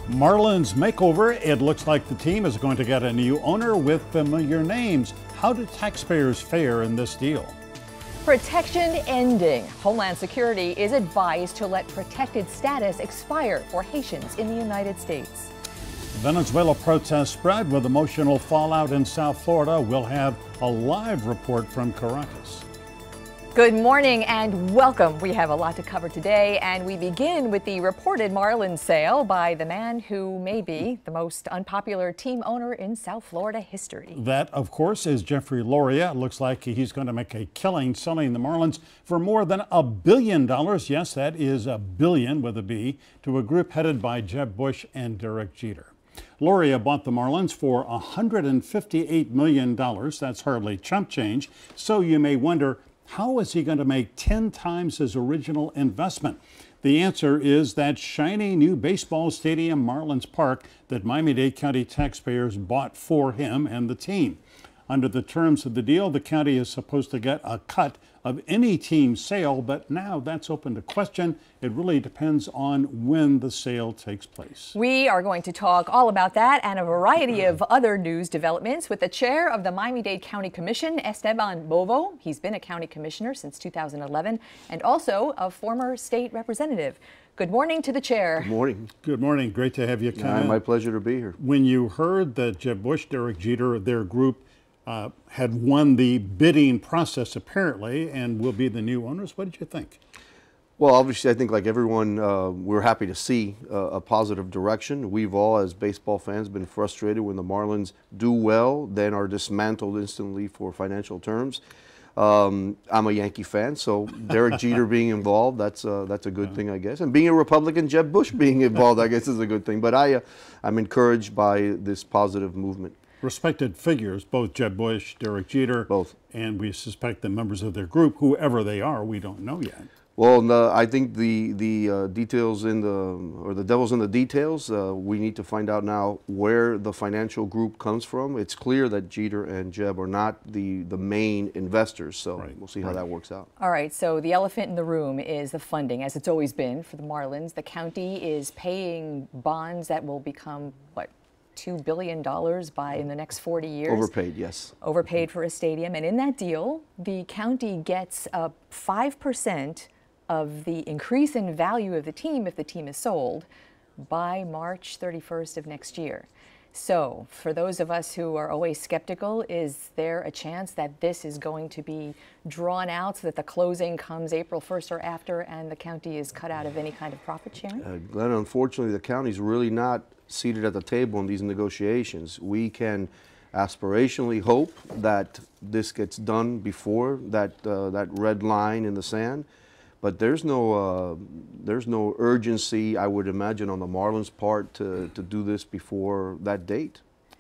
Marlins makeover. It looks like the team is going to get a new owner with familiar names. How do taxpayers fare in this deal? Protection ending. Homeland Security is advised to let protected status expire for Haitians in the United States. Venezuela protests spread with emotional fallout in South Florida. We'll have a live report from Caracas. Good morning and welcome. We have a lot to cover today, and we begin with the reported Marlins sale by the man who may be the most unpopular team owner in South Florida history. That, of course, is Jeffrey Loria. It looks like he's going to make a killing selling the Marlins for more than $1 billion. Yes, that is a billion with a B, to a group headed by Jeb Bush and Derek Jeter. Loria bought the Marlins for $158 million. That's hardly chump change. So you may wonder, how is he going to make 10 times his original investment? The answer is that shiny new baseball stadium, Marlins Park, that Miami-Dade County taxpayers bought for him and the team. Under the terms of the deal, the county is supposed to get a cut of any team sale, but now that's open to question. It really depends on when the sale takes place. We are going to talk all about that and a variety of other news developments with the chair of the Miami-Dade County Commission, Esteban Bovo. He's been a county commissioner since 2011 and also a former state representative. Good morning to the chair. Good morning. Good morning. Great to have you come in. My pleasure to be here. When you heard that Jeb Bush, Derek Jeter, their group, had won the bidding process apparently and will be the new owners, what did you think? Well, obviously, I think like everyone, we're happy to see a positive direction. We've all, as baseball fans, been frustrated when the Marlins do well, then are dismantled instantly for financial terms. I'm a Yankee fan, so Derek Jeter being involved, that's a good thing, I guess. And being a Republican, Jeb Bush being involved, I guess, is a good thing. But I'm encouraged by this positive movement. Respected figures, both Jeb Bush, Derek Jeter, both, and we suspect the members of their group, whoever they are, we don't know yet. Well, no, I think the details the devil's in the details. We need to find out now where the financial group comes from. It's clear that Jeter and Jeb are not the main investors, so we'll see how that works out. All right, so the elephant in the room is the funding, as it's always been for the Marlins. The county is paying bonds that will become, what, $2 billion in the next 40 years. Overpaid, yes. Overpaid for a stadium. And in that deal, the county gets 5% of the increase in value of the team if the team is sold by March 31st of next year. So for those of us who are always skeptical, is there a chance that this is going to be drawn out so that the closing comes April 1st or after and the county is cut out of any kind of profit sharing? Glenn, unfortunately, the county's really not seated at the table in these negotiations. We can aspirationally hope that this gets done before that red line in the sand, but there's no urgency, I would imagine, on the Marlins' part to do this before that date,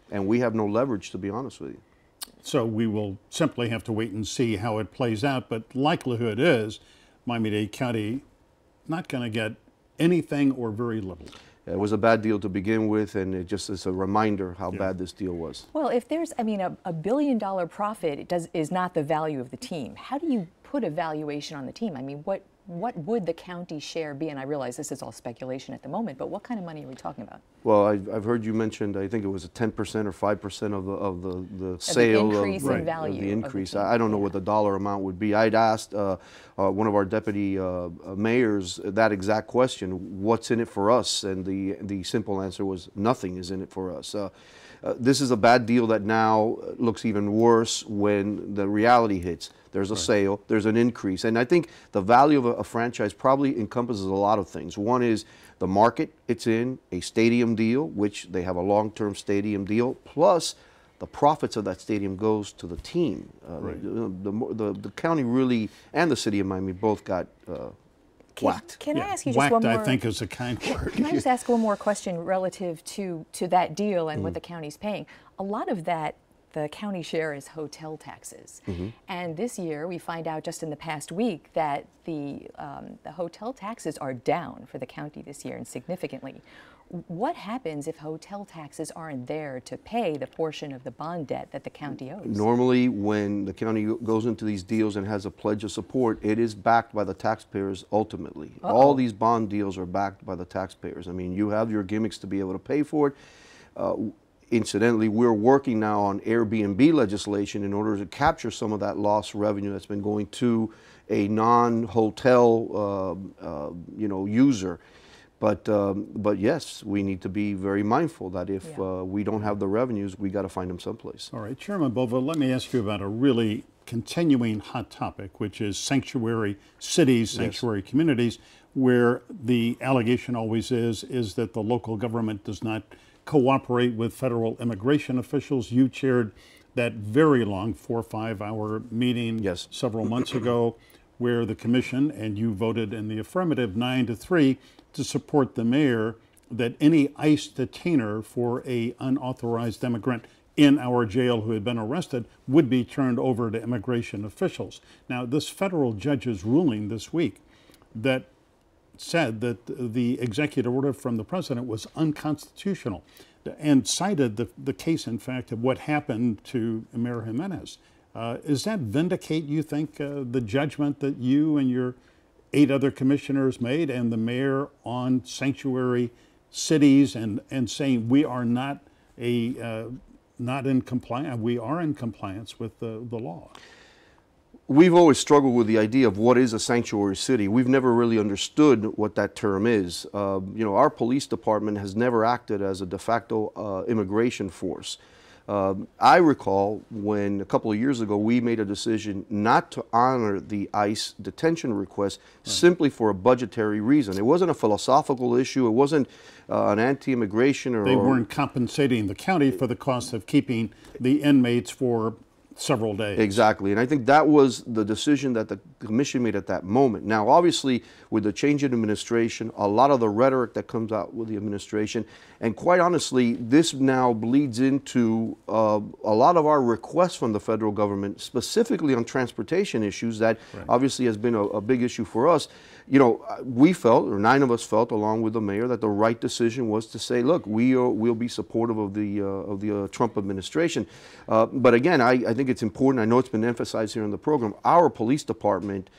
and we have no leverage, to be honest with you. So we will simply have to wait and see how it plays out, but likelihood is Miami-Dade County not going to get anything or very little. It was a bad deal to begin with, and it just is a reminder how bad this deal was. Well, if there's, a $1 billion profit is not the value of the team. How do you put a valuation on the team? I mean, what would the county share be? And I realize this is all speculation at the moment, but what kind of money are we talking about? Well, I've heard you mentioned, I think it was a 10% or 5% of the sale the increase in value. The increase. I don't know what the dollar amount would be. I'd asked one of our deputy mayors that exact question: what's in it for us? And the simple answer was nothing is in it for us. This is a bad deal that now looks even worse when the reality hits. There's a sale, there's an increase. And I think the value of a franchise probably encompasses a lot of things. One is the market it's in, a stadium deal, which they have a long-term stadium deal, plus the profits of that stadium goes to the team. The county really, and the city of Miami both got whacked. Can I ask you just one more? Whacked, I think, is a kind word. Can I just ask one more question relative to that deal and what the county's paying? A lot of that, the county share is hotel taxes. Mm-hmm. And this year we find out just in the past week that the hotel taxes are down for the county this year, and significantly. What happens if hotel taxes aren't there to pay the portion of the bond debt that the county owes? Normally, when the county goes into these deals and has a pledge of support, it is backed by the taxpayers ultimately. All these bond deals are backed by the taxpayers. I mean, you have your gimmicks to be able to pay for it. Incidentally, we're working now on Airbnb legislation in order to capture some of that lost revenue that's been going to a non-hotel user. But yes, we need to be very mindful that if we don't have the revenues, we got to find them someplace. All right, Chairman Bova, let me ask you about a really continuing hot topic, which is sanctuary cities, sanctuary communities, where the allegation always is that the local government does not cooperate with federal immigration officials. You chaired that very long 4 or 5 hour meeting several months ago, where the commission and you voted in the affirmative 9-3 to support the mayor that any ICE detainer for a unauthorized immigrant in our jail who had been arrested would be turned over to immigration officials. Now, this federal judge's ruling this week that said that the executive order from the president was unconstitutional and cited the case, in fact, of what happened to Mayor Jimenez. Does that vindicate, you think, the judgment that you and your 8 other commissioners made and the mayor on sanctuary cities and saying we are not in compliance, we are in compliance with the law? We've always struggled with the idea of what is a sanctuary city. We've never really understood what that term is. Our police department has never acted as a de facto immigration force. I recall when a couple of years ago we made a decision not to honor the ICE detention request simply for a budgetary reason. It wasn't a philosophical issue. It wasn't an anti-immigration or... They weren't compensating the county for the cost of keeping the inmates for several days. Exactly, and I think that was the decision that the commission made at that moment. Now, obviously, with the change in administration, a lot of the rhetoric that comes out with the administration, and quite honestly, this now bleeds into a lot of our requests from the federal government, specifically on transportation issues that obviously has been a big issue for us. We felt, or 9 of us felt, along with the mayor, that the right decision was to say, look, we'll be supportive of the Trump administration. But again, I think it's important. I know it's been emphasized here in the program. Our police department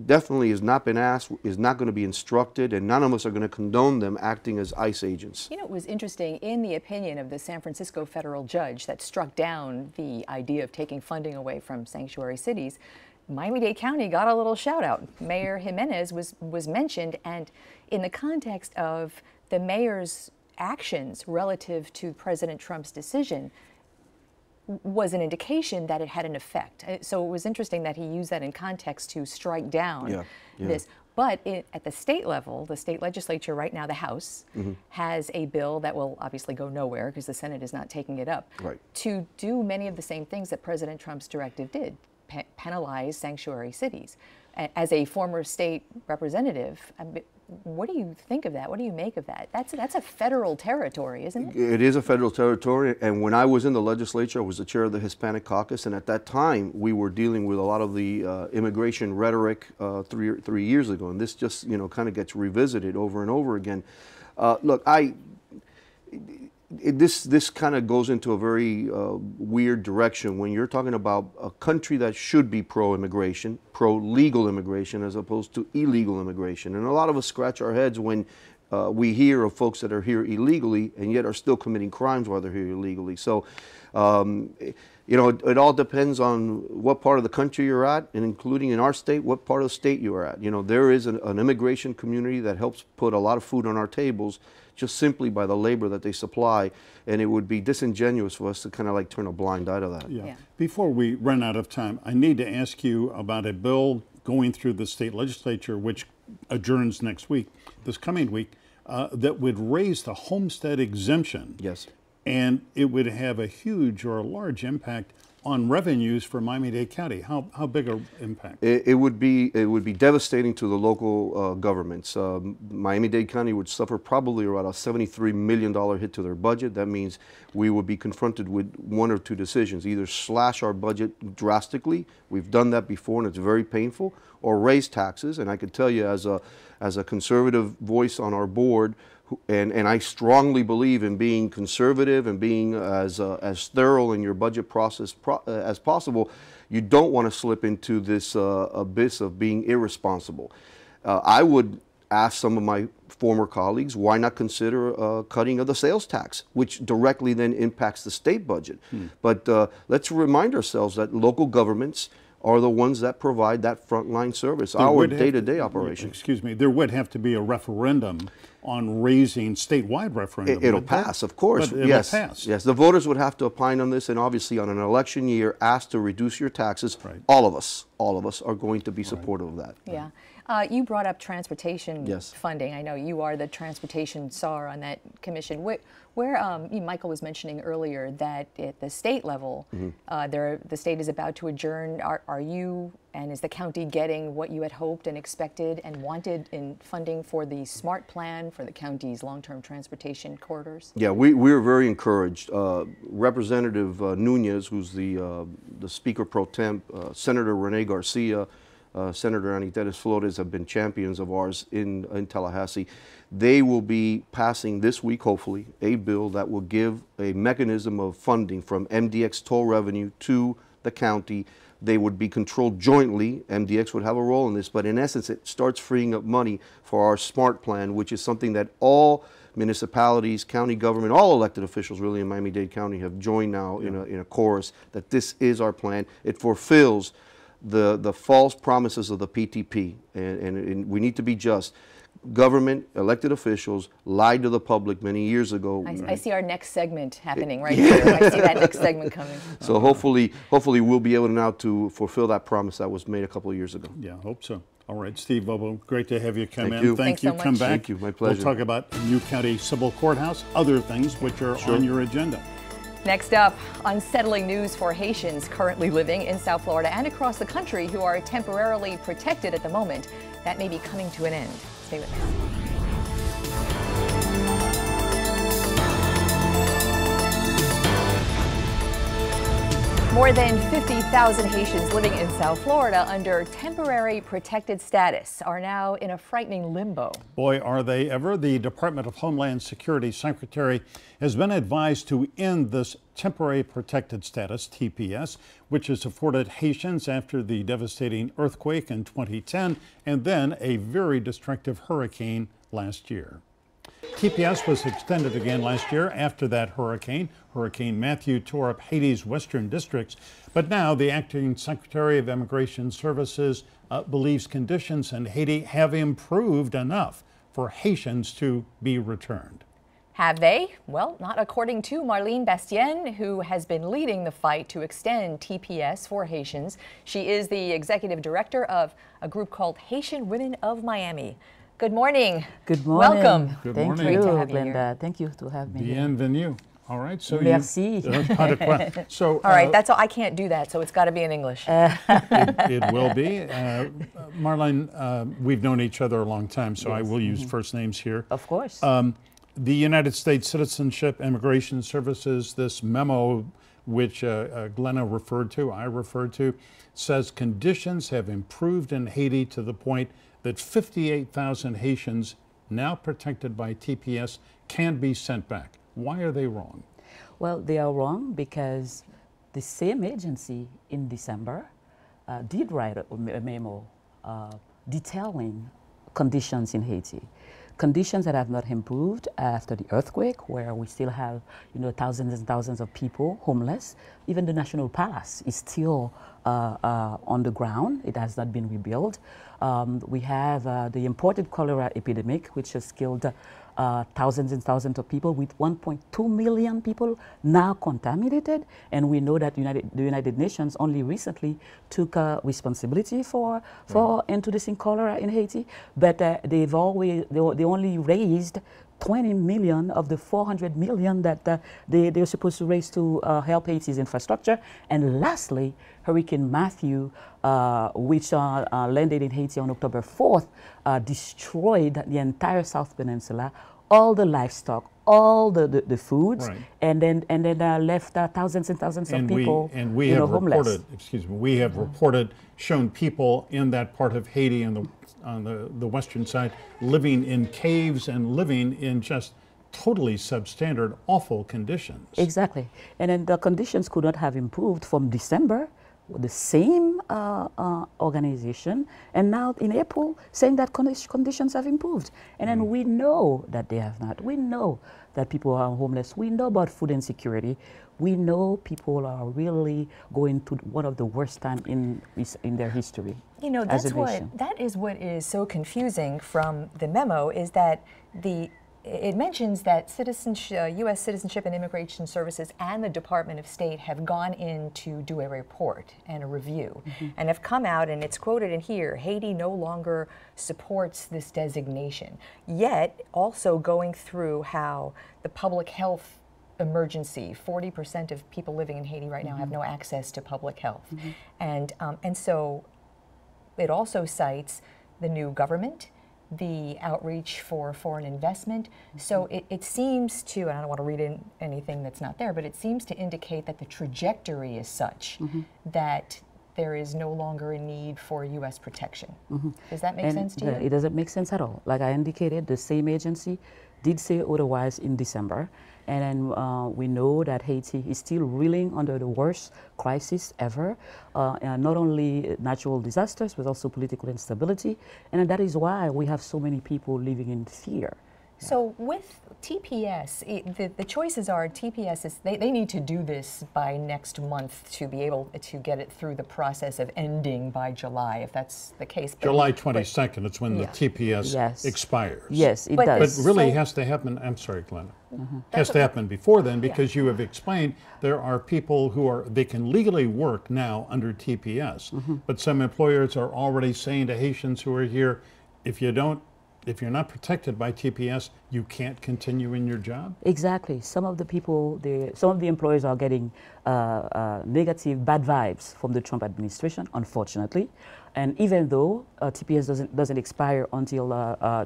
definitely has not been asked, is not going to be instructed, and none of us are going to condone them acting as ICE agents. It was interesting in the opinion of the San Francisco federal judge that struck down the idea of taking funding away from sanctuary cities. Miami-Dade County got a little shout out. Mayor Jimenez was mentioned, and in the context of the mayor's actions relative to President Trump's decision was an indication that it had an effect. So it was interesting that he used that in context to strike down this. But at the state level, the state legislature right now, the House, has a bill that will obviously go nowhere because the Senate is not taking it up, to do many of the same things that President Trump's directive did. Penalize sanctuary cities. As a former state representative, what do you think of that? What do you make of that? That's a federal territory, isn't it? It is a federal territory, and when I was in the legislature, I was the chair of the Hispanic Caucus, and at that time, we were dealing with a lot of the immigration rhetoric 3 years ago, and this just, kind of gets revisited over and over again. Look, this kind of goes into a very weird direction when you're talking about a country that should be pro-immigration, pro-legal immigration, as opposed to illegal immigration. And a lot of us scratch our heads when we hear of folks that are here illegally and yet are still committing crimes while they're here illegally. So, it all depends on what part of the country you're at, and including in our state, what part of the state you are at. There is an immigration community that helps put a lot of food on our tables just simply by the labor that they supply, and it would be disingenuous for us to kind of like turn a blind eye to that. Before we run out of time, I need to ask you about a bill going through the state legislature, which adjourns next week, this coming week, that would raise the homestead exemption. Yes. And it would have a huge or a large impact on revenues for Miami-Dade County? How big an impact? It would be devastating to the local governments. Miami-Dade County would suffer probably around a $73 million hit to their budget. That means we would be confronted with one or two decisions: either slash our budget drastically, we've done that before and it's very painful, or raise taxes. And I could tell you, as a conservative voice on our board, and I strongly believe in being conservative and being as thorough in your budget process as possible, you don't want to slip into this abyss of being irresponsible. I would ask some of my former colleagues, why not consider cutting of the sales tax, which directly then impacts the state budget. But let's remind ourselves that local governments are the ones that provide that frontline service, our day-to-day operation. Excuse me, there would have to be a referendum on raising statewide referendum. It'll pass, of course. But it'll pass. Yes, the voters would have to opine on this, and obviously on an election year, asked to reduce your taxes. Right. All of us are going to be supportive of that. Yeah. You brought up transportation Yes. funding. I know you are the transportation czar on that commission. Michael was mentioning earlier that at the state level, the state is about to adjourn. Are you and is the county getting what you had hoped and expected and wanted in funding for the SMART plan for the county's long-term transportation corridors? Yeah, we're very encouraged. Representative Nunez, who's the Speaker Pro Temp, Senator Rene Garcia, Senator Anita Flores have been champions of ours in Tallahassee. They will be passing this week, hopefully, a bill that will give a mechanism of funding from MDX toll revenue to the county. They would be controlled jointly. MDX would have a role in this, but in essence, it starts freeing up money for our SMART plan, which is something that all municipalities, county government, all elected officials really in Miami-Dade County have joined now in a chorus that this is our plan. It fulfills the false promises of the PTP, and we need to be just. Government, elected officials lied to the public many years ago. I see our next segment happening right here. I see that next segment coming. So hopefully we'll be able now to fulfill that promise that was made a couple of years ago. Yeah, hope so. All right, Steve Bobo, great to have you come in. You. Thank Thanks you. so much. Come back. Thank you. My pleasure. We'll talk about New County Civil Courthouse, other things which are on your agenda. Next up, unsettling news for Haitians currently living in South Florida and across the country who are temporarily protected at the moment. That may be coming to an end. Stay with us. More than 50,000 Haitians living in South Florida under temporary protected status are now in a frightening limbo. Boy, are they ever. The Department of Homeland Security Secretary has been advised to end this temporary protected status, TPS, which is afforded Haitians after the devastating earthquake in 2010 and then a very destructive hurricane last year. TPS was extended again last year after that hurricane. Hurricane Matthew tore up Haiti's western districts, but now the acting Secretary of Immigration Services believes conditions in Haiti have improved enough for Haitians to be returned. Have they? Well, not according to Marlene Bastien, who has been leading the fight to extend TPS for Haitians. She is the executive director of a group called Haitian Women of Miami. Good morning. Good morning. Welcome. Good Thank morning. you, Great to have you Glenda. here. Thank you to have me here. Bienvenue. All right. So Merci. So All right, that's all. I can't do that, so it's got to be in English. it will be. Marlene, we've known each other a long time, so I will use first names here. Of course. The United States Citizenship Immigration Services, this memo which Glenna referred to, I referred to, says conditions have improved in Haiti to the point that 58,000 Haitians now protected by TPS can be sent back. Why are they wrong? Well, they are wrong because the same agency in December did write a memo detailing conditions in Haiti. Conditions that have not improved after the earthquake, where we still have, thousands and thousands of people homeless. Even the National Palace is still on the ground. It has not been rebuilt. We have the imported cholera epidemic, which has killed thousands and thousands of people, with 1.2 million people now contaminated. And we know that the United Nations only recently took responsibility for introducing cholera in Haiti, but they only raised 20 million of the 400 million that they're supposed to raise to help Haiti's infrastructure. And lastly, Hurricane Matthew, which landed in Haiti on October 4th, destroyed the entire South Peninsula, all the livestock, all the foods, right. and then left thousands and thousands of people we have homeless. Reported, excuse me, we have reported, shown people in that part of Haiti on the western side living in caves and living in just totally substandard, awful conditions. Exactly. And then the conditions could not have improved from December, the same organization, and now in April saying that conditions have improved. And then we know that they have not. We know that people are homeless. We know about food insecurity. We know people are really going through one of the worst times in their history. You know, that is what is so confusing from the memo, is that it mentions that U.S. Citizenship and Immigration Services and the Department of State have gone in to do a report and a review, and have come out, and it's quoted in here, Haiti no longer supports this designation, yet also going through how the public health emergency, 40% of people living in Haiti right now have no access to public health. And so it also cites the new government, the outreach for foreign investment. So it seems to, and I don't want to read in anything that's not there, but it seems to indicate that the trajectory is such that there is no longer a need for U.S. protection. Does that make sense to you? It doesn't make sense at all. Like I indicated, the same agency did say otherwise in December. And then we know that Haiti is still reeling under the worst crisis ever, not only natural disasters, but also political instability. And that is why we have so many people living in fear. So with TPS, the choices are TPS is, they need to do this by next month to be able to get it through the process of ending by July, if that's the case. But, July 22nd, it's when the TPS expires. Yes, it does. But really has to happen, I'm sorry, Glenda. Has to happen before then, because you have explained there are people who they can legally work now under TPS, but some employers are already saying to Haitians who are here, if you're not protected by TPS, you can't continue in your job? Exactly. Some of the people, some of the employers are getting negative, bad vibes from the Trump administration, unfortunately. And even though TPS doesn't expire until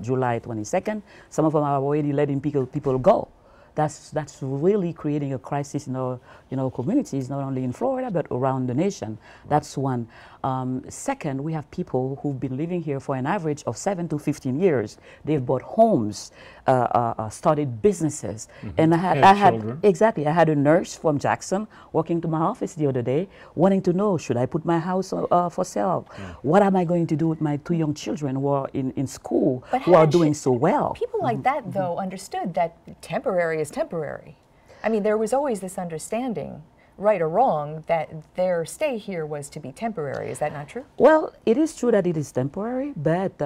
July 22nd, some of them are already letting people go. That's really creating a crisis in our communities, not only in Florida, but around the nation. That's one. Second, we have people who've been living here for an average of 7 to 15 years. They've bought homes, started businesses. And I had a nurse from Jackson walking to my office the other day, wanting to know, should I put my house for sale? What am I going to do with my 2 young children who are in school, who are doing so well? People like that, though, understood that temporary is temporary. I mean, there was always this understanding, right or wrong, that their stay here was to be temporary. Is that not true? Well, it is true that it is temporary, but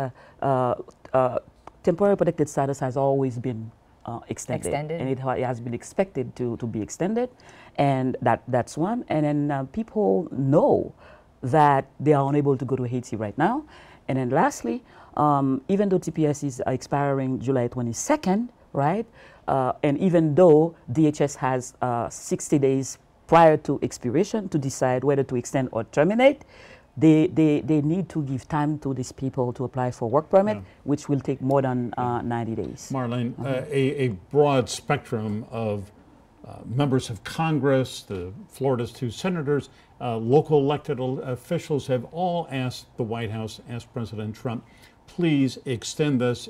temporary protected status has always been extended. And it has been expected to be extended, and that's one. And then people know that they are unable to go to Haiti right now. And then lastly, even though TPS is expiring July 22nd, right, and even though DHS has 60 days prior to expiration to decide whether to extend or terminate, they need to give time to these people to apply for work permit, which will take more than 90 days. Marlene, a broad spectrum of members of Congress, Florida's 2 senators, local elected officials have all asked the White House, asked President Trump, please extend this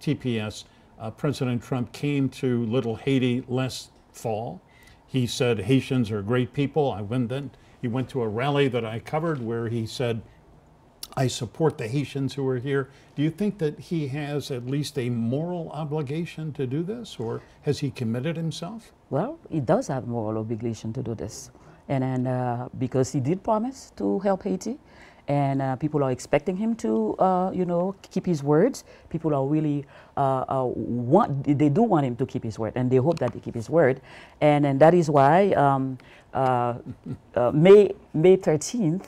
TPS. President Trump came to Little Haiti last fall. He said Haitians are great people. He went to a rally that I covered where he said, I support the Haitians who are here. Do you think that he has at least a moral obligation to do this, or has he committed himself? Well, he does have moral obligation to do this. And because he did promise to help Haiti, and people are expecting him to, keep his words. People are really they do want him to keep his word, and they hope that he keep his word, and that is why May 13th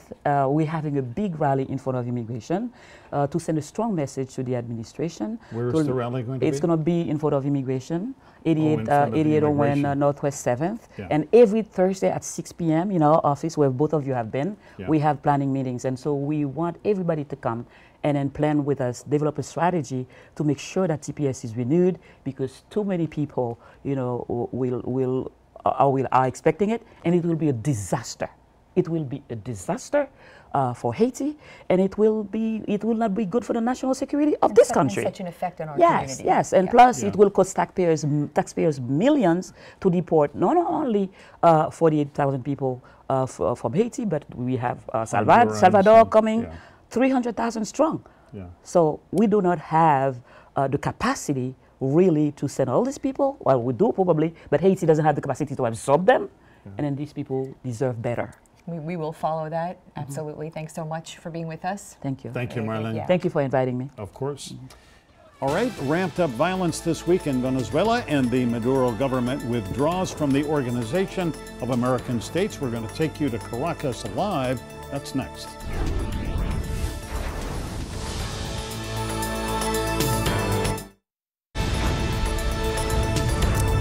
we're having a big rally in front of immigration to send a strong message to the administration. Where is the rally going to be? It's going to be in front of immigration, in front of 8801 Northwest 7th, Yeah. and every Thursday at 6 p.m. in our office, where both of you have been, Yeah. we have planning meetings, and so we want everybody to come and then plan with us, develop a strategy to make sure that TPS is renewed, because too many people, are expecting it, and it will be a disaster. It will be a disaster for Haiti, and it will not be good for the national security of this country. Such an effect on our Yes, community. yes, and plus it will cost taxpayers millions to deport not only 48,000 people from Haiti, but we have Salvador coming, 300,000 strong. Yeah. So we do not have the capacity really to send all these people. Well, we do probably, but Haiti doesn't have the capacity to absorb them, and then these people deserve better. We will follow that, absolutely. Thanks so much for being with us. Thank you. Thank you, Marlene. Yeah. Thank you for inviting me. Of course. All right, ramped up violence this week in Venezuela, and the Maduro government withdraws from the Organization of American States. We're going to take you to Caracas live. That's next.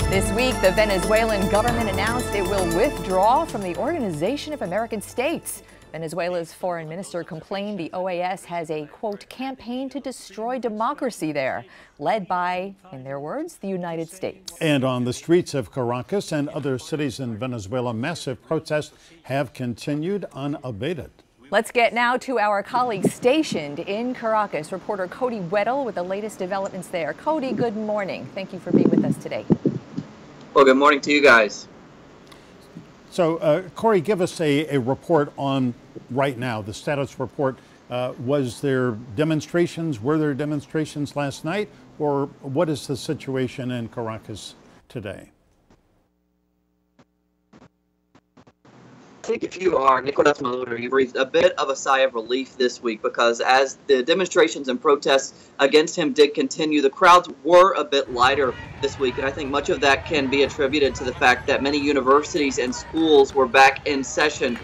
This week, the Venezuelan government announced it will withdraw from the Organization of American States. Venezuela's foreign minister complained the OAS has a, quote, campaign to destroy democracy there, led by, in their words, the United States. And on the streets of Caracas and other cities in Venezuela, massive protests have continued unabated. Let's get now to our colleague stationed in Caracas, reporter Cody Weddle with the latest developments there. Cody, good morning. Thank you for being with us today. Well, good morning to you guys. So, Corey, give us a report on right now, the status report. Was there demonstrations? Were there demonstrations last night? Or what is the situation in Caracas today? I think if you are Nicolas Maduro, you breathed a bit of a sigh of relief this week, because as the demonstrations and protests against him did continue, the crowds were a bit lighter this week. And I think much of that can be attributed to the fact that many universities and schools were back in session.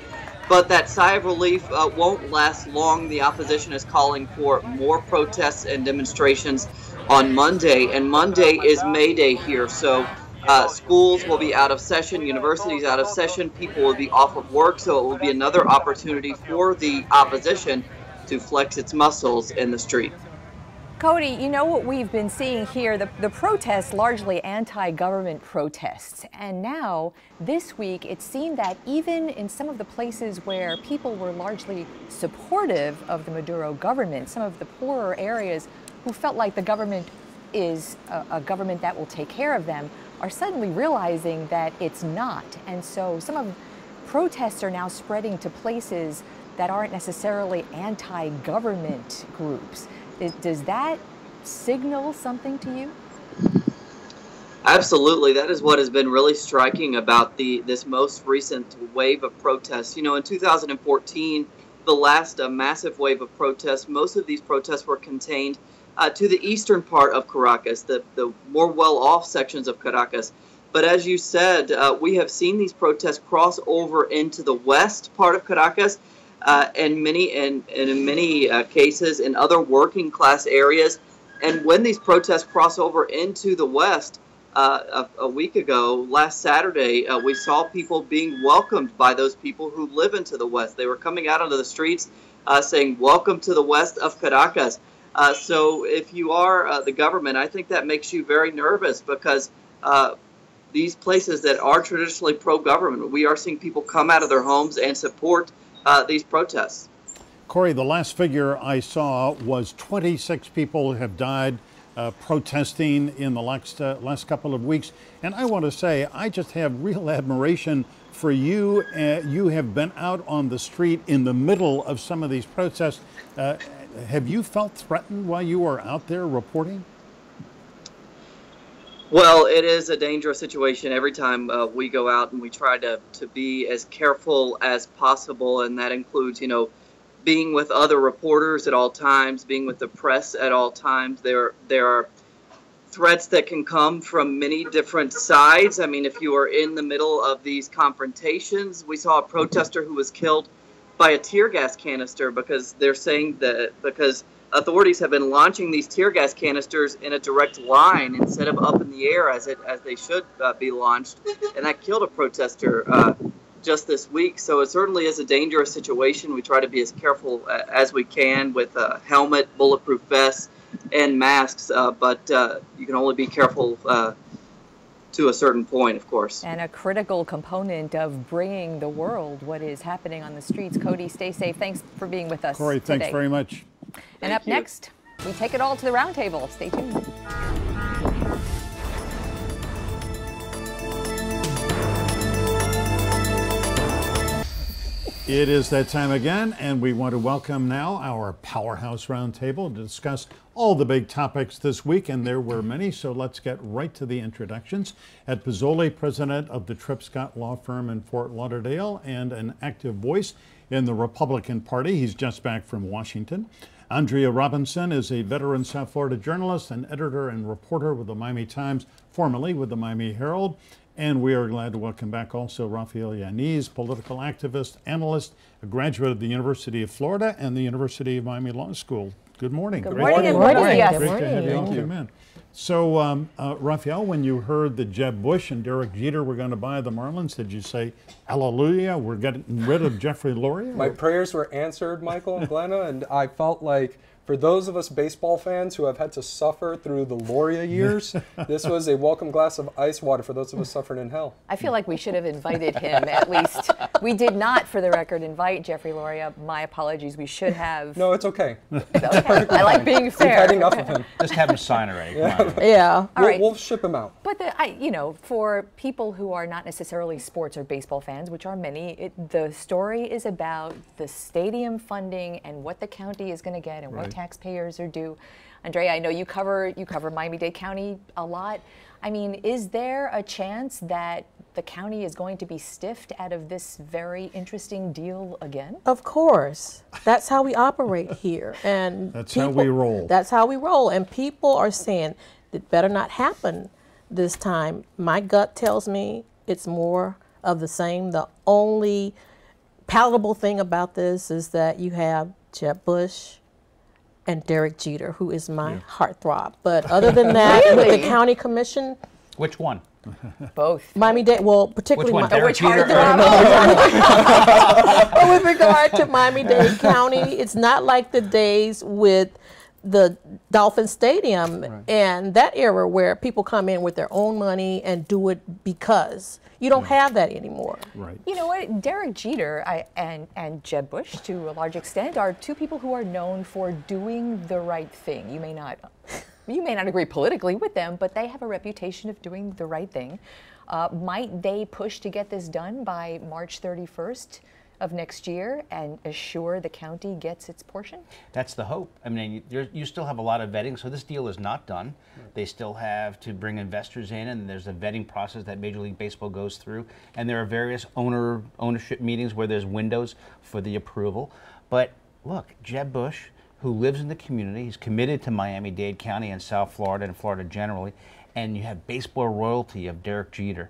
But that sigh of relief won't last long. The opposition is calling for more protests and demonstrations on Monday. And Monday is May Day here. So schools will be out of session, universities out of session, people will be off of work, so it will be another opportunity for the opposition to flex its muscles in the street. Cody, you know what we've been seeing here, the protests, largely anti-government protests. And now, this week, it seemed that even in some of the places where people were largely supportive of the Maduro government, some of the poorer areas who felt like the government is a government that will take care of them, are suddenly realizing that it's not. And so some of protests are now spreading to places that aren't necessarily anti-government groups. Does that signal something to you? Absolutely. That is what has been really striking about this most recent wave of protests. You know, in 2014, the last massive wave of protests, most of these protests were contained to the eastern part of Caracas, the more well-off sections of Caracas. But as you said, we have seen these protests cross over into the west part of Caracas, and in many cases in other working class areas. And when these protests cross over into the west, a week ago, last Saturday, we saw people being welcomed by those people who live into the west. They were coming out onto the streets saying, "Welcome to the west of Caracas." So if you are the government, I think that makes you very nervous, because these places that are traditionally pro-government, we are seeing people come out of their homes and support these protests. Corey, the last figure I saw was 26 people have died protesting in the last couple of weeks. And I want to say, I just have real admiration for you. You have been out on the street in the middle of some of these protests. Have you felt threatened while you were out there reporting? Well, it is a dangerous situation every time we go out, and we try to be as careful as possible, and that includes, you know, being with other reporters at all times, being with the press at all times. There are threats that can come from many different sides. I mean, if you are in the middle of these confrontations, we saw a protester who was killed by a tear gas canister because they're saying that because authorities have been launching these tear gas canisters in a direct line instead of up in the air as they should be launched, and that killed a protester just this week. So it certainly is a dangerous situation. We try to be as careful as we can with a helmet, bulletproof vests, and masks, but you can only be careful to a certain point, of course. And a critical component of bringing the world what is happening on the streets. Cody, stay safe. Thanks for being with us Corey, today. thanks very much. And up next, we take it all to the roundtable. Stay tuned. It is that time again, and we want to welcome now our Powerhouse Roundtable to discuss all the big topics this week, and there were many, so let's get right to the introductions. Ed Pizzoli, president of the Tripp Scott Law Firm in Fort Lauderdale and an active voice in the Republican Party. He's just back from Washington. Andrea Robinson is a veteran South Florida journalist and editor and reporter with the Miami Times, formerly with the Miami Herald. And we are glad to welcome back also Rafael Yanez, political activist, analyst, a graduate of the University of Florida and the University of Miami Law School. Good morning. Good morning. Good morning. Great to have you all come in. So, Rafael, when you heard that Jeb Bush and Derek Jeter were going to buy the Marlins, did you say, hallelujah, we're getting rid of Jeffrey Loria? My prayers were answered, Michael and Glenna, and I felt like for those of us baseball fans who have had to suffer through the Loria years, this was a welcome glass of ice water for those of us suffering in hell. I feel like we should have invited him at least. We did not, for the record, invite Jeffrey Loria. My apologies. We should have. No, it's okay. Okay. I like being fair. We've had enough of him. Just have him sign already. Yeah. All right. We'll ship him out. But for people who are not necessarily sports or baseball fans, which are many, the story is about the stadium funding and what the county is going to get and what taxpayers are due. Andrea, I know you cover Miami-Dade County a lot. I mean, is there a chance that the county is going to be stiffed out of this very interesting deal again? Of course. That's how we operate here. And that's how we roll. That's how we roll. And people are saying it better not happen this time. My gut tells me it's more of the same. The only palatable thing about this is that you have Jeb Bush and Derek Jeter, who is my heartthrob. But other than that, with the county commission. Which one? Both. Miami-Dade, well, particularly. Which one, Derek Jeter? But with regard to Miami-Dade County, it's not like the days with the Dolphin Stadium and that era where people come in with their own money and do it because. You don't have that anymore. Right. You know what? Derek Jeter and Jeb Bush, to a large extent, are two people who are known for doing the right thing. You may not agree politically with them, but they have a reputation of doing the right thing. Might they push to get this done by March 31st of next year and assure the county gets its portion? That's the hope. I mean, you still have a lot of vetting, so this deal is not done. They still have to bring investors in, and there's a vetting process that Major League Baseball goes through, and there are various ownership meetings where there's windows for the approval. But look, Jeb Bush, who lives in the community, he's committed to Miami-Dade County and South Florida and Florida generally, and you have baseball royalty of Derek Jeter.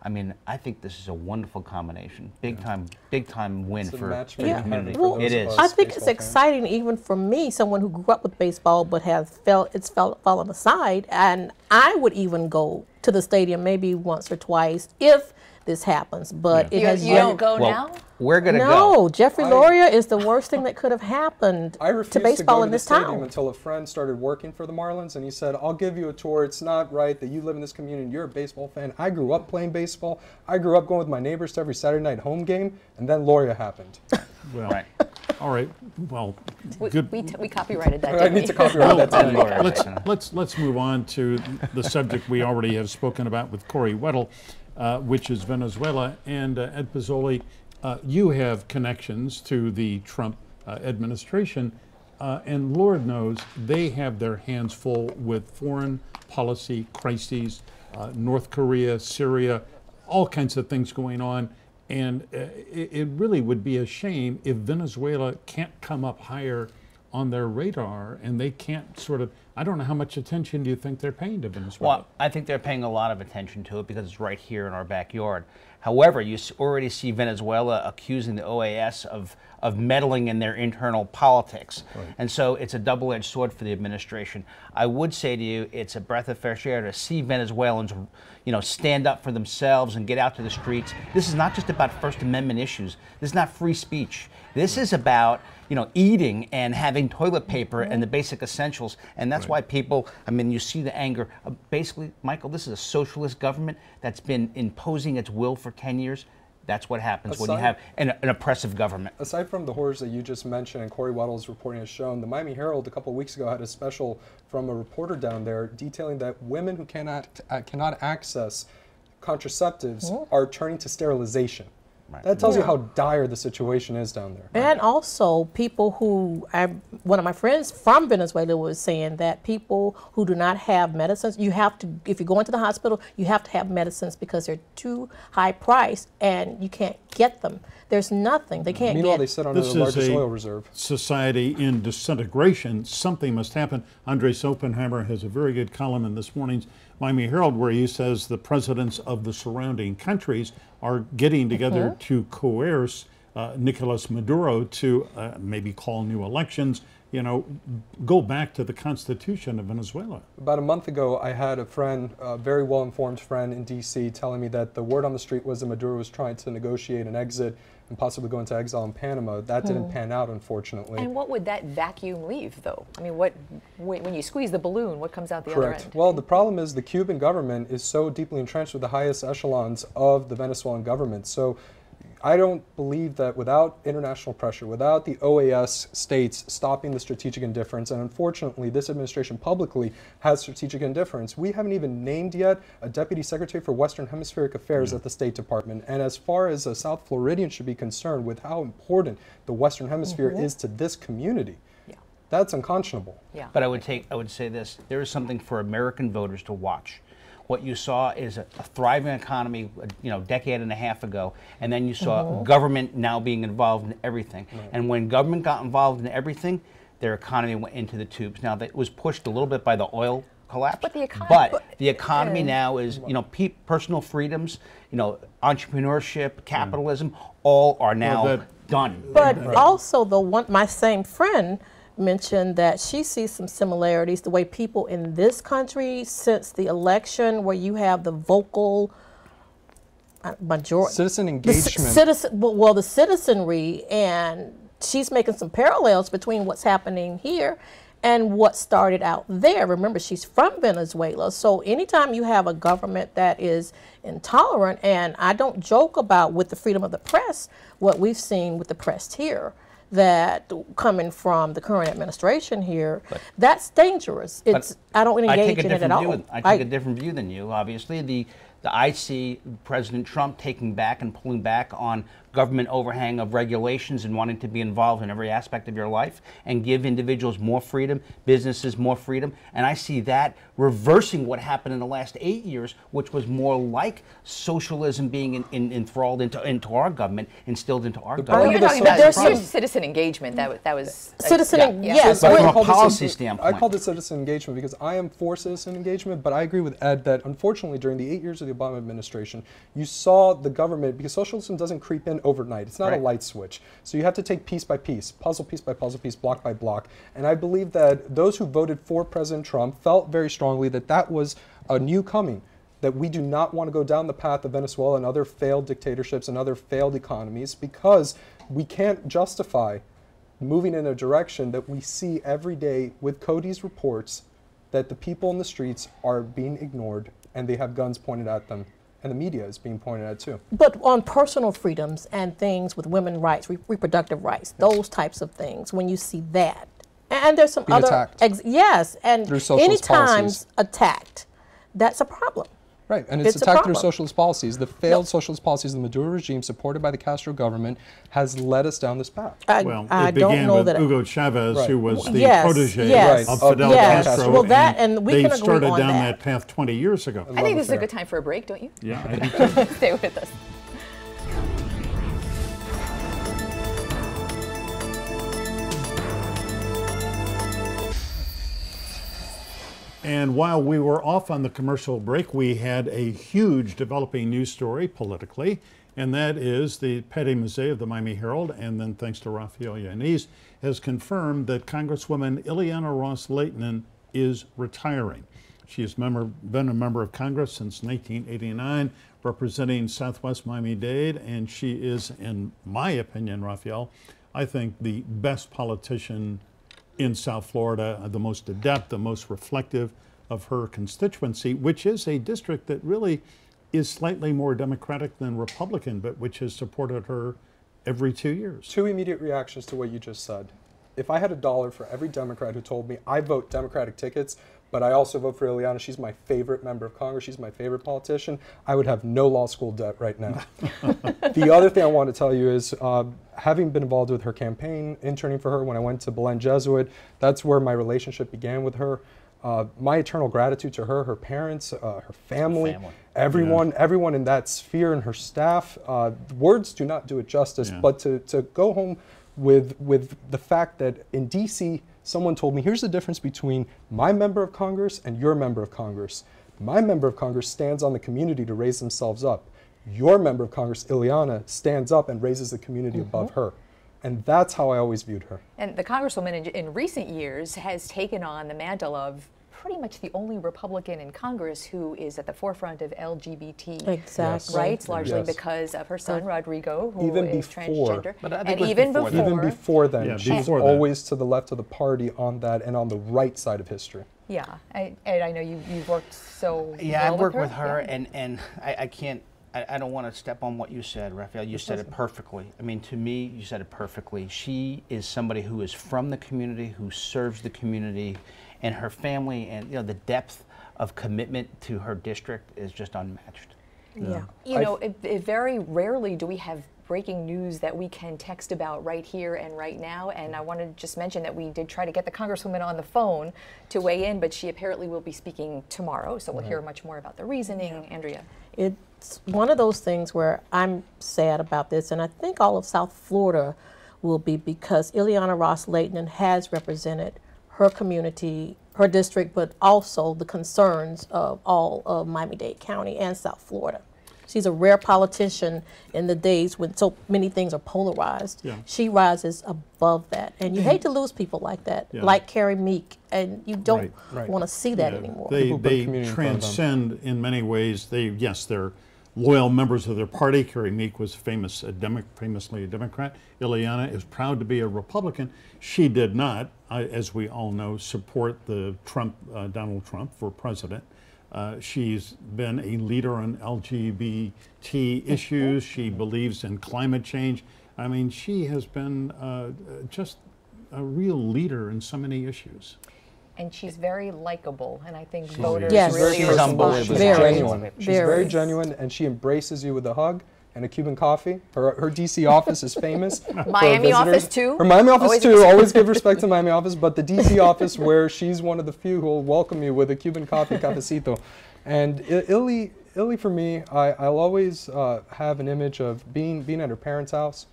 I mean, I think this is a wonderful combination. Big time win for the community. Well, it is. I think it's exciting even for me, someone who grew up with baseball but has fallen aside. And I would even go to the stadium maybe once or twice if this happens. But it has you don't go now? We're going to go. No, Jeffrey Loria is the worst thing that could have happened to baseball in this town. Until a friend started working for the Marlins, and he said, "I'll give you a tour. It's not right that you live in this community. You're a baseball fan. I grew up playing baseball. I grew up going with my neighbors to every Saturday night home game, and then Loria happened." Well, all right. Well, good. We copyrighted that. I need to copyright that. Let's move on to the subject we already have spoken about with Corey Weddle, which is Venezuela. And Ed Pizzoli, you have connections to the Trump administration, and Lord knows they have their hands full with foreign policy crises, North Korea, Syria, all kinds of things going on. And it really would be a shame if Venezuela can't come up higher on their radar and they can't sort of I don't know how much attention do you think they're paying to Venezuela? Well, I think they're paying a lot of attention to it because it's right here in our backyard. However, you already see Venezuela accusing the OAS of meddling in their internal politics. Right. And so it's a double-edged sword for the administration. I would say to you, it's a breath of fresh air to see Venezuelans, stand up for themselves and get out to the streets. This is not just about First Amendment issues. This is not free speech. This is about eating and having toilet paper and the basic essentials. And that's why people, you see the anger. Basically, Michael, this is a socialist government that's been imposing its will for 10 years. That's what happens when you have an oppressive government. Aside from the horrors that you just mentioned and Corey Weddle's reporting has shown, the Miami Herald a couple of weeks ago had a special from a reporter down there detailing that women who cannot access contraceptives are turning to sterilization. Right. That tells you how dire the situation is down there. And also people who, one of my friends from Venezuela was saying that people who do not have medicines, you have to, if you go into the hospital, you have to have medicines because they're too high priced and you can't get them. There's nothing. They can't Meanwhile, get. they sit on the largest oil reserve. Society in disintegration. Something must happen. Andres Oppenheimer has a very good column in this morning's Miami Herald where he says the presidents of the surrounding countries are getting together to coerce Nicolas Maduro to maybe call new elections, go back to the Constitution of Venezuela. About a month ago, I had a friend, a very well-informed friend in D.C. telling me that the word on the street was that Maduro was trying to negotiate an exit and possibly go into exile in Panama. That didn't pan out, unfortunately. And what would that vacuum leave, though? When you squeeze the balloon, what comes out the Correct. other end? Well, the problem is the Cuban government is so deeply entrenched with the highest echelons of the Venezuelan government. So I don't believe that without international pressure, without the OAS states stopping the strategic indifference, and unfortunately this administration publicly has strategic indifference. We haven't even named yet a Deputy Secretary for Western Hemispheric Affairs at the State Department. And as far as a South Floridian should be concerned with how important the Western Hemisphere is to this community, that's unconscionable. Yeah. But I would say this, there is something for American voters to watch. What you saw is a thriving economy, decade and a half ago, and then you saw government now being involved in everything. Right. And when government got involved in everything, their economy went into the tubes. Now, that was pushed a little bit by the oil collapse, but the economy now is, personal freedoms, entrepreneurship, capitalism, all are now done. But also, my same friend mentioned that she sees some similarities the way people in this country since the election where you have the vocal majority citizen engagement, the citizenry, and she's making some parallels between what's happening here and what started out there. Remember, she's from Venezuela, so anytime you have a government that is intolerant, and I don't joke about with the freedom of the press what we've seen with the press here, that coming from the current administration here, that's dangerous. I don't engage in it at all. I take a different view than you, obviously. I see President Trump taking back and pulling back on government overhang of regulations and wanting to be involved in every aspect of your life and give individuals more freedom, businesses more freedom. And I see that reversing what happened in the last 8 years, which was more like socialism being enthralled into our government, instilled into our government. You're talking about citizen engagement. That was citizen. Yes, but from a policy standpoint. I call this citizen engagement because I am for citizen engagement, but I agree with Ed that unfortunately during the 8 years of the Obama administration, you saw the government, because socialism doesn't creep in overnight. It's not a light switch. So you have to take piece by piece, puzzle piece by puzzle piece, block by block. And I believe that those who voted for President Trump felt very strongly that that was a new coming, that we do not want to go down the path of Venezuela and other failed dictatorships and other failed economies, because we can't justify moving in a direction that we see every day with Cody's reports that the people in the streets are being ignored and they have guns pointed at them. And the media is being pointed at too. But on personal freedoms and things with women's rights, reproductive rights, those types of things, when you see that. And there's some being other... attacked. Yes, and anytime policies. Attacked, that's a problem. Right, and it's attacked through socialist policies. The failed socialist policies of the Maduro regime, supported by the Castro government, has led us down this path. I began don't know with Hugo Chavez, who was the protege of Fidel Castro. Well, and we can agree started on down that path 20 years ago. I think this is a good time for a break, don't you? Yeah, I do too. Stay with us. And while we were off on the commercial break, we had a huge developing news story politically, and that is the Patty Mazzei of the Miami Herald, and then thanks to Rafael Yanez, has confirmed that Congresswoman Ileana Ros-Lehtinen is retiring. She has been a member of Congress since 1989, representing Southwest Miami-Dade, and she is, in my opinion, Rafael, I think the best politician in South Florida, the most adept, the most reflective of her constituency, which is a district that really is slightly more Democratic than Republican, but which has supported her every 2 years. Two immediate reactions to what you just said. If I had $1 for every Democrat who told me I vote Democratic tickets, but I also vote for Ileana, she's my favorite member of Congress, she's my favorite politician, I would have no law school debt right now. The other thing I want to tell you is, having been involved with her campaign, interning for her when I went to Belen Jesuit, that's where my relationship began with her. My eternal gratitude to her, her parents, her family, everyone in that sphere and her staff. Words do not do it justice, but to go home with the fact that in DC, someone told me, here's the difference between my member of Congress and your member of Congress. My member of Congress stands on the community to raise themselves up. Your member of Congress, Ileana, stands up and raises the community above her. And that's how I always viewed her. And the Congresswoman in recent years has taken on the mantle of pretty much the only Republican in Congress who is at the forefront of LGBT rights, largely because of her son, Rodrigo, who is transgender. And even before then, she's always to the left of the party on that and on the right side of history. Yeah, and I know you've worked so I've worked with her, and I can't, I don't want to step on what you said, Rafael. You said it perfectly. I mean, to me, you said it perfectly. She is somebody who is from the community, who serves the community, and her family, and the depth of commitment to her district is just unmatched. You know, very rarely do we have breaking news that we can text about right here and right now, and I want to just mention that we did try to get the Congresswoman on the phone to weigh in, but she apparently will be speaking tomorrow, so we'll hear much more about the reasoning. Andrea? It's one of those things where I'm sad about this, and I think all of South Florida will be, because Ileana Ros-Lehtinen has represented her community, her district, but also the concerns of all of Miami-Dade County and South Florida. She's a rare politician in the days when so many things are polarized. She rises above that. And you hate to lose people like that, like Carrie Meek, and you don't want to see that anymore. They transcend in many ways. They're loyal members of their party. Carrie Meek was famously a Democrat. Ileana is proud to be a Republican. She did not, as we all know, support the Donald Trump for president. She's been a leader on LGBT issues. She believes in climate change. I mean, she has been just a real leader in so many issues. And she's very likable, and I think She's voters really respond. She's genuine. She's very genuine, and she embraces you with a hug and a Cuban coffee. Her DC office is famous. Miami office too? Her Miami office too. Always give respect to Miami office, but the DC office, where she's one of the few who will welcome you with a Cuban coffee, cafecito. And Illy for me, I'll always have an image of being at her parents' house.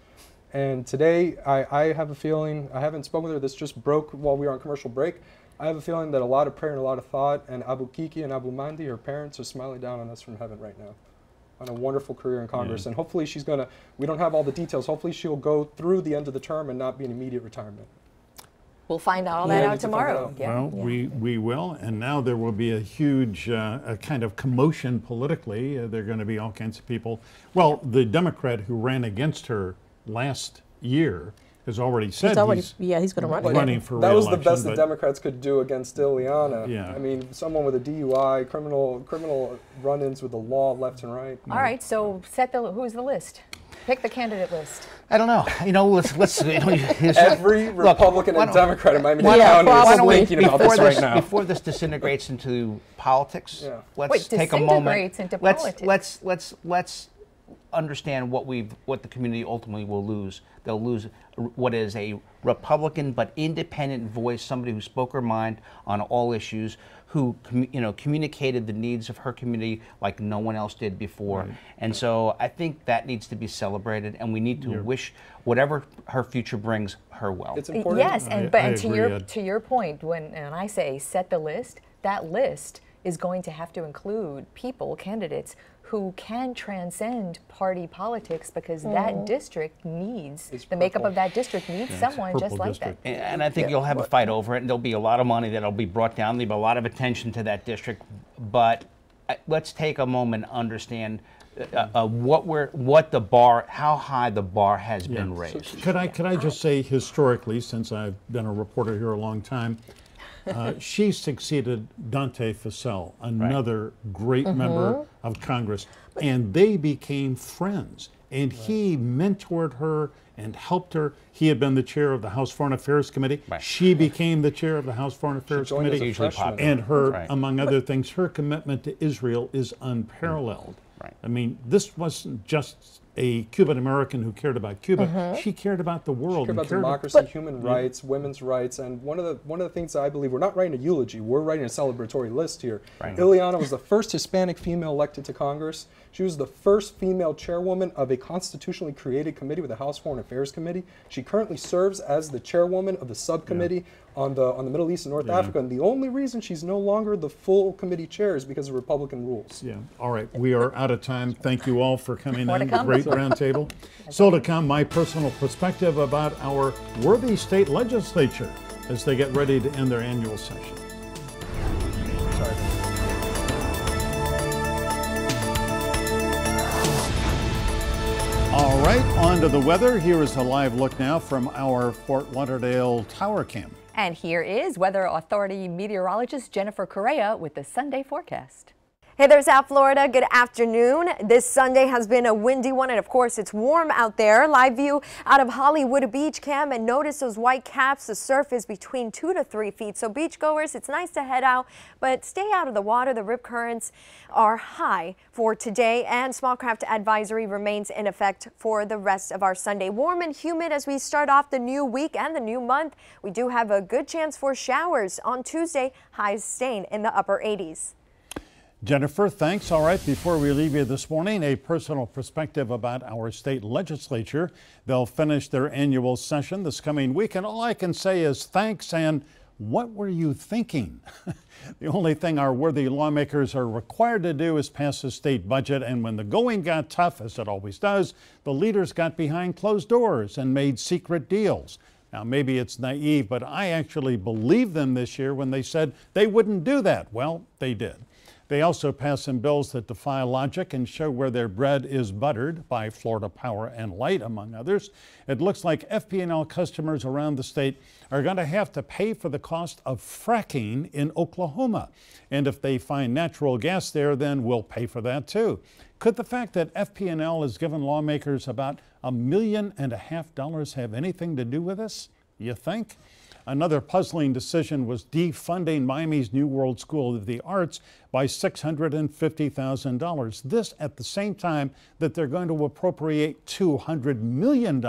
And today, I have a feeling, I haven't spoken with her, this just broke while we were on commercial break. I have a feeling that a lot of prayer and a lot of thought, and Abu Kiki and Abu Mandi, her parents, are smiling down on us from heaven right now, on a wonderful career in Congress. And hopefully she's going to, we don't have all the details, hopefully she'll go through the end of the term and not be an immediate retirement. We'll find all that out tomorrow. Well, we will, and now there will be a huge a kind of commotion politically. There are going to be all kinds of people. Well, the Democrat who ran against her last year has already said he's going to run for re-election. That was the best the Democrats could do against Ileana. I mean, someone with a DUI, criminal run-ins with the law left and right. All right, so who's the list? Pick the candidate list. I don't know. Let's. Every Republican and Democrat in Miami-Dade County is thinking about this right now. Before this disintegrates into politics, let's take a moment. Into politics. Let's understand what the community ultimately will lose. They'll lose what is a Republican but independent voice, somebody who spoke her mind on all issues, who communicated the needs of her community like no one else did before. And so I think that needs to be celebrated, and we need to wish whatever her future brings her well. It's important. Yes, but to your point, when I say set the list, that list is going to have to include people, candidates, who can transcend party politics, because that district needs, the makeup of that district needs someone just like that. And I think you'll have a fight over it, and there'll be a lot of money that'll be brought down. There'll be a lot of attention to that district. But let's take a moment and understand what the bar, how high the bar has been raised. Could I just say, historically, since I've been a reporter here a long time, she succeeded Dante Fascell, another great member of Congress, and they became friends. And he mentored her and helped her. He had been the chair of the House Foreign Affairs Committee. She became the chair of the House Foreign Affairs Committee. And her, among other things, her commitment to Israel is unparalleled. I mean, this wasn't just a Cuban American who cared about Cuba. She cared about the world. She cared about democracy, human rights, women's rights, and one of the things that I believe, we're not writing a eulogy, we're writing a celebratory list here. Ileana was the first Hispanic female elected to Congress. She was the first female chairwoman of a constitutionally created committee with the House Foreign Affairs Committee. She currently serves as the chairwoman of the subcommittee on the Middle East and North Africa, and the only reason she's no longer the full committee chair is because of Republican rules. All right, we are out of time. Thank you all for coming in. Great roundtable. Still to come, my personal perspective about our worthy state legislature as they get ready to end their annual session. All right, on to the weather. Here is a live look now from our Fort Lauderdale Tower Cam. And here is Weather Authority meteorologist Jennifer Correa with the Sunday forecast. Hey there, South Florida. Good afternoon. This Sunday has been a windy one, and of course it's warm out there. Live view out of Hollywood Beach, Cam, and notice those white caps. The surf is between 2 to 3 feet. So beachgoers, it's nice to head out, but stay out of the water. The rip currents are high for today, and small craft advisory remains in effect for the rest of our Sunday. Warm and humid as we start off the new week and the new month. We do have a good chance for showers on Tuesday, highs staying in the upper 80s. Jennifer, thanks. All right, before we leave you this morning, a personal perspective about our state legislature. They'll finish their annual session this coming week, and all I can say is thanks and what were you thinking? The only thing our worthy lawmakers are required to do is pass a state budget, and when the going got tough, as it always does, the leaders got behind closed doors and made secret deals. Now, maybe it's naive, but I actually believed them this year when they said they wouldn't do that. Well, they did. They also passed some bills that defy logic and show where their bread is buttered by Florida Power and Light, among others. It looks like FP&L customers around the state are going to have to pay for the cost of fracking in Oklahoma. And if they find natural gas there, then we'll pay for that too. Could the fact that FP&L has given lawmakers about $1.5 million have anything to do with this? You think? Another puzzling decision was defunding Miami's New World School of the Arts by $650,000. This at the same time that they're going to appropriate $200 million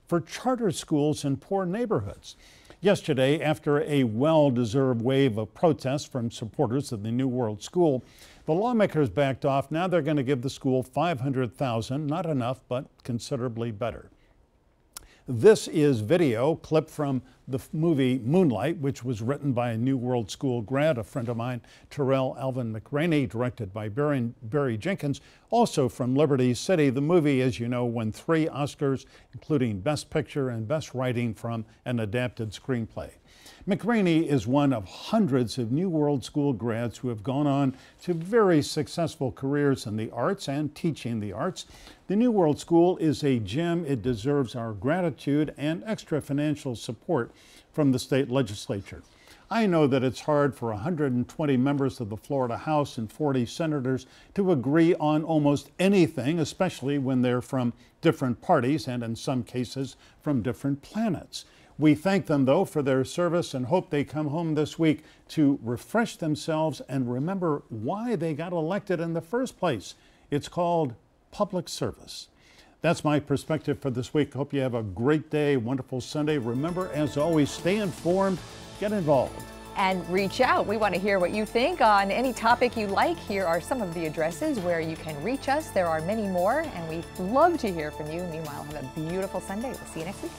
for charter schools in poor neighborhoods. Yesterday, after a well-deserved wave of protests from supporters of the New World School, the lawmakers backed off. Now they're going to give the school $500,000. Not enough, but considerably better. This is video clip from the movie Moonlight, which was written by a New World School grad, a friend of mine, Terrell Alvin McRaney, directed by Barry Jenkins, also from Liberty City. The movie, as you know, won 3 Oscars, including Best Picture and Best Writing from an Adapted Screenplay. McRaney is one of hundreds of New World School grads who have gone on to very successful careers in the arts and teaching the arts. The New World School is a gem. It deserves our gratitude and extra financial support from the state legislature. I know that it's hard for 120 members of the Florida House and 40 senators to agree on almost anything, especially when they're from different parties and in some cases from different planets. We thank them, though, for their service and hope they come home this week to refresh themselves and remember why they got elected in the first place. It's called public service. That's my perspective for this week. Hope you have a great day, wonderful Sunday. Remember, as always, stay informed, get involved. And reach out. We want to hear what you think on any topic you like. Here are some of the addresses where you can reach us. There are many more, and we'd love to hear from you. Meanwhile, have a beautiful Sunday. We'll see you next week.